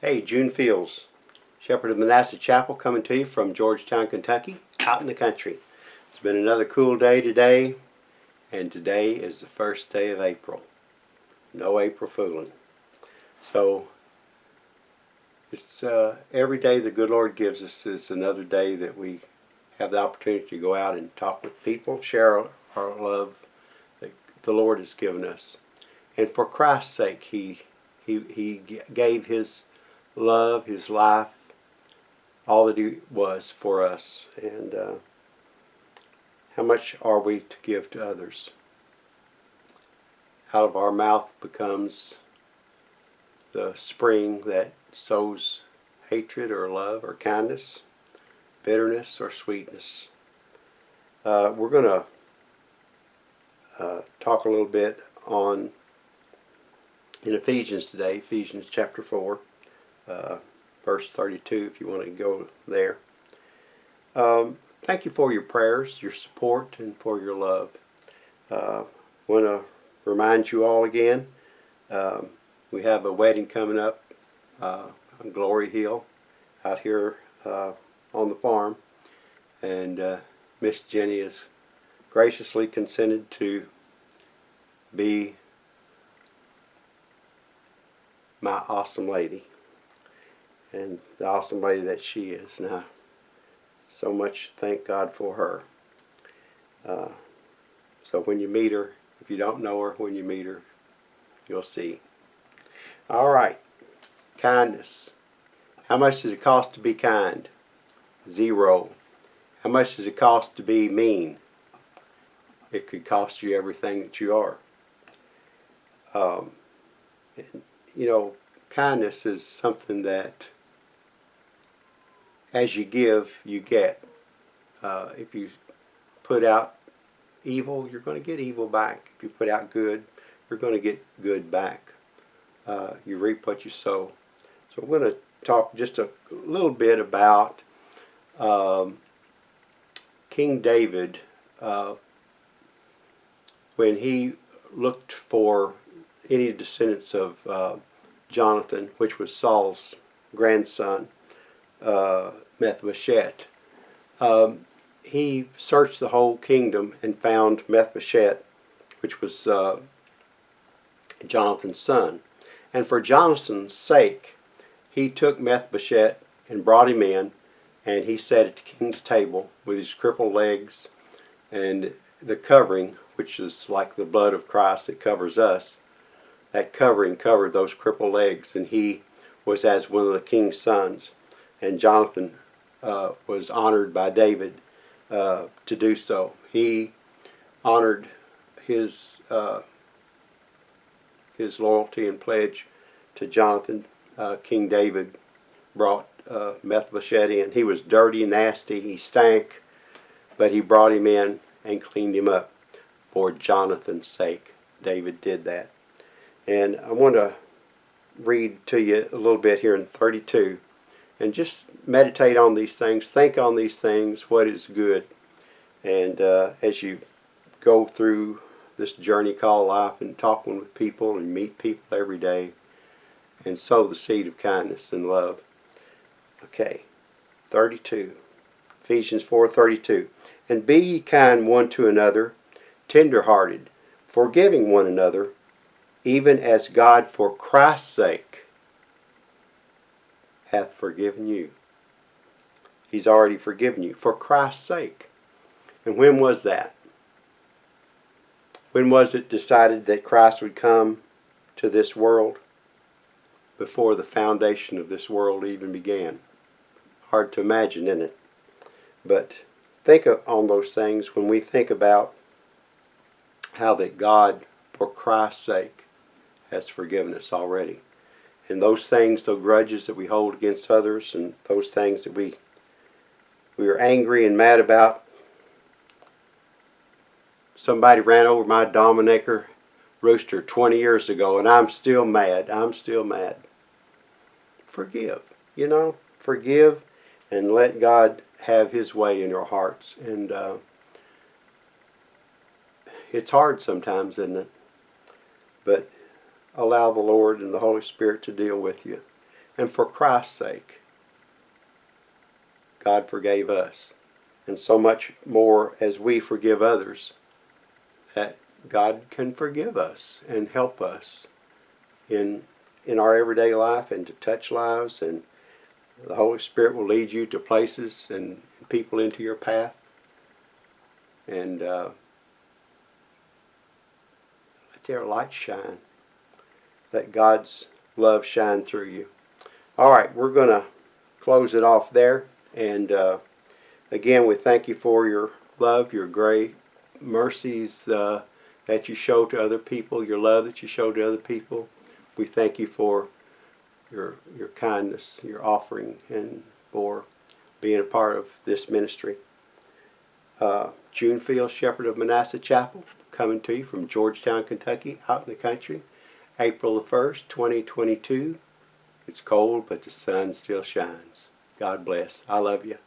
Hey, June Fields, shepherd of Manasseh Chapel, coming to you from Georgetown, Kentucky, out in the country. It's been another cool day today, and today is the first day of April. No April fooling. So, it's every day the good Lord gives us is another day that we have the opportunity to go out and talk with people, share our love that the Lord has given us. And for Christ's sake, He gave His love, His life, all that He was for us. And how much are we to give to others? Out of our mouth becomes the spring that sows hatred or love or kindness, bitterness or sweetness. We're going to talk a little bit in Ephesians today, Ephesians chapter 4. Verse 32, if you want to go there. Thank you for your prayers, your support, and for your love. I want to remind you all again, we have a wedding coming up on Glory Hill out here on the farm, and Miss Jenny has graciously consented to be my awesome lady. And the awesome lady that she is. Now, so much thank God for her. So when you meet her, if you don't know her, when you meet her, you'll see. All right, kindness. How much does it cost to be kind? 0. How much does it cost to be mean? It could cost you everything that you are. Kindness is something that as you give, you get. If you put out evil, you're going to get evil back. If you put out good, you're going to get good back. You reap what you sow. So we're going to talk just a little bit about King David when he looked for any descendants of Jonathan, which was Saul's grandson, Mephibosheth. He searched the whole kingdom and found Mephibosheth, which was Jonathan's son. And for Jonathan's sake, he took Mephibosheth and brought him in, and he sat at the king's table with his crippled legs and the covering, which is like the blood of Christ that covers us. That covering covered those crippled legs, and he was as one of the king's sons. And Jonathan was honored by David to do so. He honored his loyalty and pledge to Jonathan. King David brought Mephibosheth in. He was dirty, nasty, he stank, but he brought him in and cleaned him up for Jonathan's sake. David did that. And I want to read to you a little bit here in 32. And just meditate on these things, think on these things, what is good. And as you go through this journey called life and talking with people and meet people every day and sow the seed of kindness and love. Okay, 32. Ephesians 4:32. And be ye kind one to another, tender-hearted, forgiving one another, even as God for Christ's sake hath forgiven you. He's already forgiven you for Christ's sake. And when was that? When was it decided that Christ would come to this world? Before the foundation of this world even began. Hard to imagine, isn't it? But think on those things when we think about how that God, for Christ's sake, has forgiven us already. And those things, those grudges that we hold against others, and those things that we are angry and mad about. Somebody ran over my Dominator rooster 20 years ago, and I'm still mad. I'm still mad. Forgive. Forgive and let God have His way in your hearts. And it's hard sometimes, isn't it? But allow the Lord and the Holy Spirit to deal with you. And for Christ's sake, God forgave us. And so much more as we forgive others, that God can forgive us and help us in our everyday life and to touch lives, and the Holy Spirit will lead you to places and people into your path. And let their light shine. Let God's love shine through you. All right, we're going to close it off there. And again, we thank you for your love, your great mercies that you show to other people, your love that you show to other people. We thank you for your kindness, your offering, and for being a part of this ministry. June Field, Shepherd of Manasseh Chapel, coming to you from Georgetown, Kentucky, out in the country. April the 1st, 2022. It's cold, but the sun still shines. God bless. I love you.